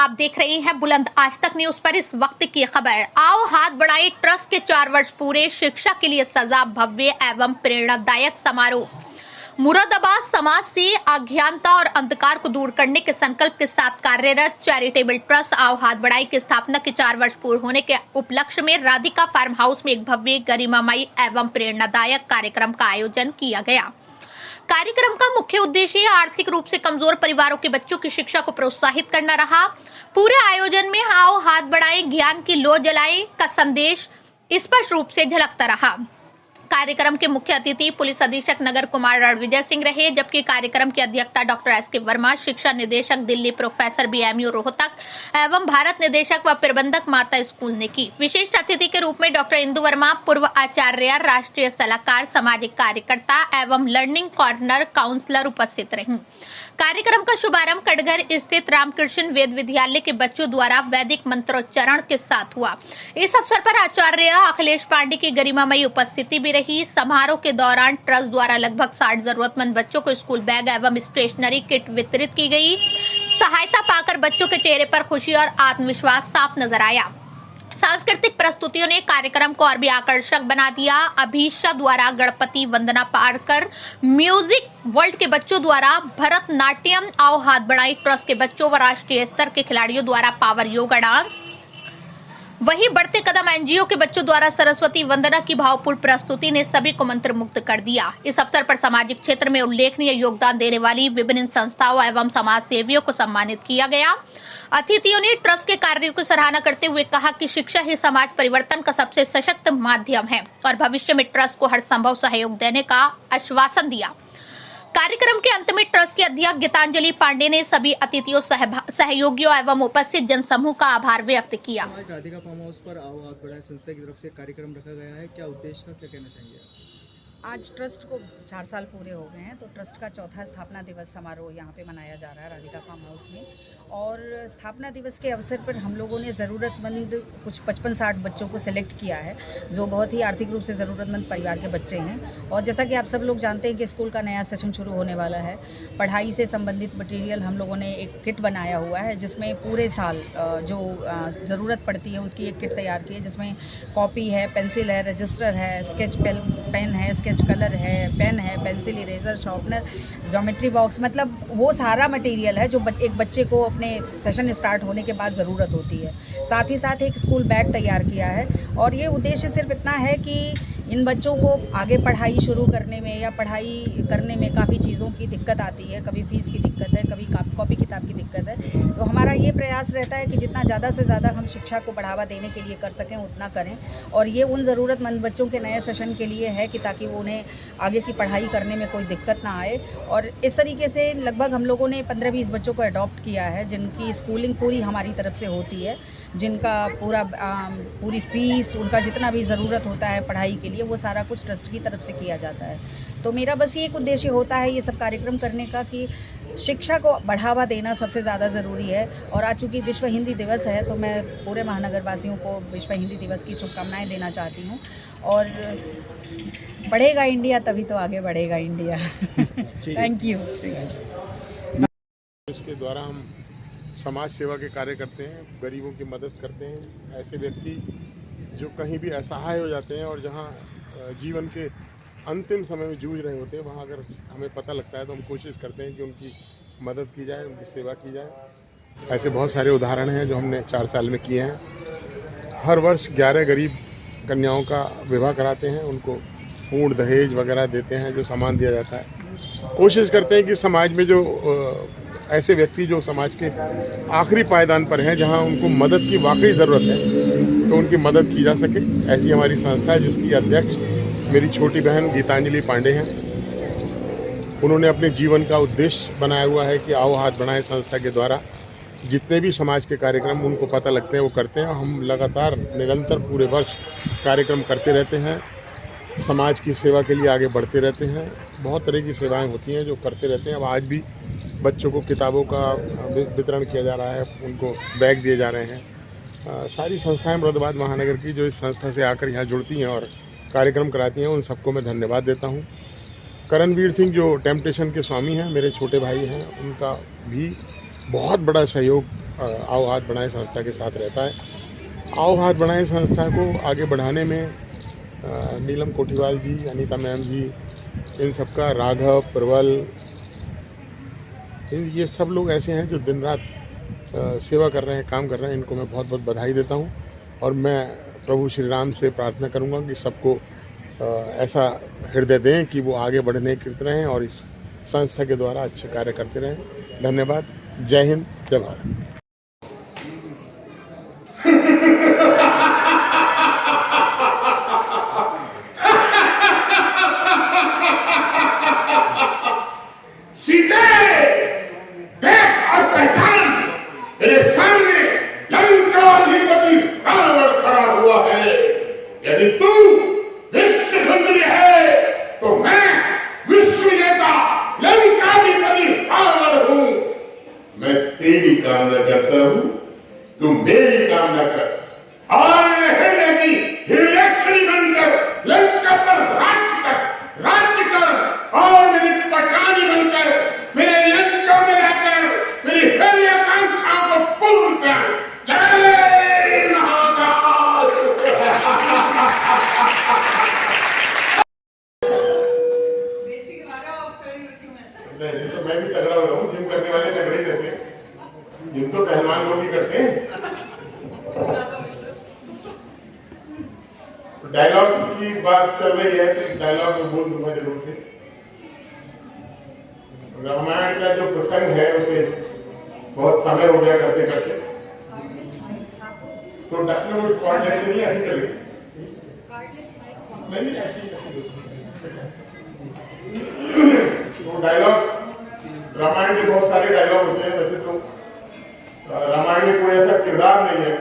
आप देख रहे हैं बुलंद आज तक न्यूज पर इस वक्त की खबर। आओ हाथ बढ़ाएं ट्रस्ट के 4 वर्ष पूरे, शिक्षा के लिए सजा, भव्य एवं प्रेरणादायक समारोह। मुरादाबाद समाज से अज्ञानता और अंधकार को दूर करने के संकल्प के साथ कार्यरत चैरिटेबल ट्रस्ट आओ हाथ बढ़ाएं की स्थापना के 4 वर्ष पूर्ण होने के उपलक्ष्य में राधिका फार्म हाउस में एक भव्य, गरिमामयी एवं प्रेरणादायक कार्यक्रम का आयोजन किया गया। कार्यक्रम का मुख्य उद्देश्य आर्थिक रूप से कमजोर परिवारों के बच्चों की शिक्षा को प्रोत्साहित करना रहा। पूरे आयोजन में आओ हाथ बढ़ाएं, ज्ञान की लौ जलाएं का संदेश स्पष्ट रूप से झलकता रहा। कार्यक्रम के मुख्य अतिथि पुलिस अधीक्षक नगर कुमार रणविजय सिंह रहे, जबकि कार्यक्रम की अध्यक्षता डॉक्टर एस.के. वर्मा, शिक्षा निदेशक दिल्ली प्रोफेसर बीएमयू रोहतक एवं भारत निदेशक व प्रबंधक माता स्कूल ने की। विशिष्ट अतिथि के रूप में डॉक्टर इंदु वर्मा, पूर्व आचार्य, राष्ट्रीय सलाहकार, सामाजिक कार्यकर्ता एवं लर्निंग कॉर्नर काउंसलर उपस्थित रहीं। कार्यक्रम का शुभारंभ कटघर स्थित रामकृष्ण वेद विद्यालय के बच्चों द्वारा वैदिक मंत्रोच्चारण के साथ हुआ। इस अवसर पर आचार्य अखिलेश पांडे की गरिमामयी उपस्थिति भी रही। समारोह के दौरान ट्रस्ट द्वारा लगभग 60 जरूरतमंद बच्चों को स्कूल बैग एवं स्टेशनरी किट वितरित की गई। सहायता पाकर बच्चों के चेहरे पर खुशी और आत्मविश्वास साफ नजर आया। सांस्कृतिक प्रस्तुतियों ने कार्यक्रम को और भी आकर्षक बना दिया। अभिषा द्वारा गणपति वंदना पार कर, म्यूजिक वर्ल्ड के बच्चों द्वारा भरतनाट्यम, आओ हाथ बढ़ाएं ट्रस्ट के बच्चों व राष्ट्रीय स्तर के खिलाड़ियों द्वारा पावर योगा डांस, वहीं बढ़ते कदम एनजीओ के बच्चों द्वारा सरस्वती वंदना की भावपूर्ण प्रस्तुति ने सभी को मंत्रमुग्ध कर दिया। इस अवसर पर सामाजिक क्षेत्र में उल्लेखनीय योगदान देने वाली विभिन्न संस्थाओं एवं समाज सेवियों को सम्मानित किया गया। अतिथियों ने ट्रस्ट के कार्यों की सराहना करते हुए कहा कि शिक्षा ही समाज परिवर्तन का सबसे सशक्त माध्यम है और भविष्य में ट्रस्ट को हर संभव सहयोग देने का आश्वासन दिया। कार्यक्रम के अंत में ट्रस्ट के अध्यक्ष गीतांजलि पांडे ने सभी अतिथियों, सहयोगियों एवं उपस्थित जनसमूह का आभार व्यक्त किया। राधिका फार्म हाउस पर आओ हाथ बढ़ाएं संस्था की तरफ से कार्यक्रम रखा गया है, क्या उद्देश्य था, क्या कहना चाहेंगे? आज ट्रस्ट को 4 साल पूरे हो गए हैं, तो ट्रस्ट का चौथा स्थापना दिवस समारोह यहाँ पे मनाया जा रहा है राधिका फार्म हाउस में। और स्थापना दिवस के अवसर पर हम लोगों ने ज़रूरतमंद कुछ 55-60 बच्चों को सिलेक्ट किया है, जो बहुत ही आर्थिक रूप से ज़रूरतमंद परिवार के बच्चे हैं। और जैसा कि आप सब लोग जानते हैं कि स्कूल का नया सेशन शुरू होने वाला है। पढ़ाई से संबंधित मटेरियल हम लोगों ने एक किट बनाया हुआ है, जिसमें पूरे साल जो ज़रूरत पड़ती है उसकी एक किट तैयार की है, जिसमें कॉपी है, पेंसिल है, रजिस्टर है, स्केच पेन है, स्केच कलर है, पेन है, pencil, eraser, sharpener, geometry box, मतलब वो सारा मटेरियल है जो एक बच्चे को अपने सेशन स्टार्ट होने के बाद ज़रूरत होती है। साथ ही साथ एक स्कूल बैग तैयार किया है और ये उद्देश्य सिर्फ इतना है कि इन बच्चों को आगे पढ़ाई शुरू करने में या पढ़ाई करने में काफ़ी चीज़ों की दिक्कत आती है, कभी फीस की दिक्कत है, कभी कॉपी किताब की दिक्कत है। तो हमारा ये प्रयास रहता है कि जितना ज़्यादा से ज़्यादा हम शिक्षा को बढ़ावा देने के लिए कर सकें उतना करें। और ये उन ज़रूरतमंद बच्चों के नए सेशन के लिए है कि ताकि वो उन्हें आगे की पढ़ाई करने में कोई दिक्कत ना आए। और इस तरीके से लगभग हम लोगों ने 15-20 बच्चों को अडॉप्ट किया है, जिनकी स्कूलिंग पूरी हमारी तरफ से होती है, जिनका पूरी फीस, उनका जितना भी ज़रूरत होता है पढ़ाई के लिए, वो सारा कुछ ट्रस्ट की तरफ से किया जाता है। तो मेरा बस ये एक उद्देश्य होता है ये सब कार्यक्रम करने का कि शिक्षा को बढ़ावा देना सबसे ज़्यादा ज़रूरी है। और आज चूँकि विश्व हिंदी दिवस है, तो मैं पूरे महानगर वासियों को विश्व हिंदी दिवस की शुभकामनाएँ देना चाहती हूँ। और बढ़ेगा इंडिया तभी तो आगे बढ़ेगा इंडिया। Thank you. इसके द्वारा हम समाज सेवा के कार्य करते हैं, गरीबों की मदद करते हैं। ऐसे व्यक्ति जो कहीं भी असहाय हो जाते हैं और जहां जीवन के अंतिम समय में जूझ रहे होते हैं, वहां अगर हमें पता लगता है तो हम कोशिश करते हैं कि उनकी मदद की जाए, उनकी सेवा की जाए। ऐसे बहुत सारे उदाहरण हैं जो हमने 4 साल में किए हैं। हर वर्ष 11 गरीब कन्याओं का विवाह कराते हैं, उनको पूर्ण दहेज वगैरह देते हैं, जो सामान दिया जाता है। कोशिश करते हैं कि समाज में जो ऐसे व्यक्ति जो समाज के आखिरी पायदान पर हैं, जहां उनको मदद की वाकई ज़रूरत है, तो उनकी मदद की जा सके। ऐसी हमारी संस्था है, जिसकी अध्यक्ष मेरी छोटी बहन गीतांजलि पांडे हैं। उन्होंने अपने जीवन का उद्देश्य बनाया हुआ है कि आओ हाथ बढ़ाएं संस्था के द्वारा जितने भी समाज के कार्यक्रम उनको पता लगते हैं वो करते हैं। हम लगातार निरंतर पूरे वर्ष कार्यक्रम करते रहते हैं, समाज की सेवा के लिए आगे बढ़ते रहते हैं। बहुत तरह की सेवाएं होती हैं जो करते रहते हैं। अब आज भी बच्चों को किताबों का वितरण किया जा रहा है, उनको बैग दिए जा रहे हैं। सारी संस्थाएं मुरादाबाद महानगर की जो इस संस्था से आकर यहाँ जुड़ती हैं और कार्यक्रम कराती हैं, उन सबको मैं धन्यवाद देता हूँ। करणवीर सिंह जो टेम्पटेशन के स्वामी हैं, मेरे छोटे भाई हैं, उनका भी बहुत बड़ा सहयोग आओ हाथ बढ़ाएं संस्था के साथ रहता है। आओ हाथ बढ़ाएं संस्था को आगे बढ़ाने में नीलम कोठीवाल जी, अनीता मैम जी, इन सबका, राघव, प्रबल, ये सब लोग ऐसे हैं जो दिन रात सेवा कर रहे हैं, काम कर रहे हैं। इनको मैं बहुत बहुत बधाई देता हूँ और मैं प्रभु श्री राम से प्रार्थना करूँगा कि सबको ऐसा हृदय दें कि वो आगे बढ़ने के रहें और इस संस्था के द्वारा अच्छे कार्य करते रहें। धन्यवाद। जय हिंद, जय भारत। सीते देख और पहचान, तेरे सामने लंकाधिपति रावण खड़ा हुआ है। यदि तू विश्व सुंदरी है तो मैं विश्व विजेता लंकाधिपति रावण हूं। मैं तेरी कामना करता हूं, तू मेरी कामना कर और हृदय की हिरण्यक्षरी बनकर लंका पर राज्य कर और मेरी पटानी बनकर मेरे लंका में रहकर मेरी हृदयाकांक्षाओं को पूर्ण कर। जय महाकाल। नहीं तो मैं भी तगड़ा हो रहा हूँ। जिम करने वाले तगड़े ही रहते हैं, जिम तो पहलवान लोग ही करते हैं। डायलॉग की बात चल रही है तो डायलॉग में बोल दूंगा जरूर से। रामायण का जो प्रसंग है उसे बहुत समय हो गया करते करते, तो डायलॉग कॉर्डलेस से नहीं ऐसे चले, नहीं ऐसे तो डायलॉग, रामायण के बहुत सारे डायलॉग होते हैं। वैसे तो रामायण में कोई ऐसा किरदार नहीं है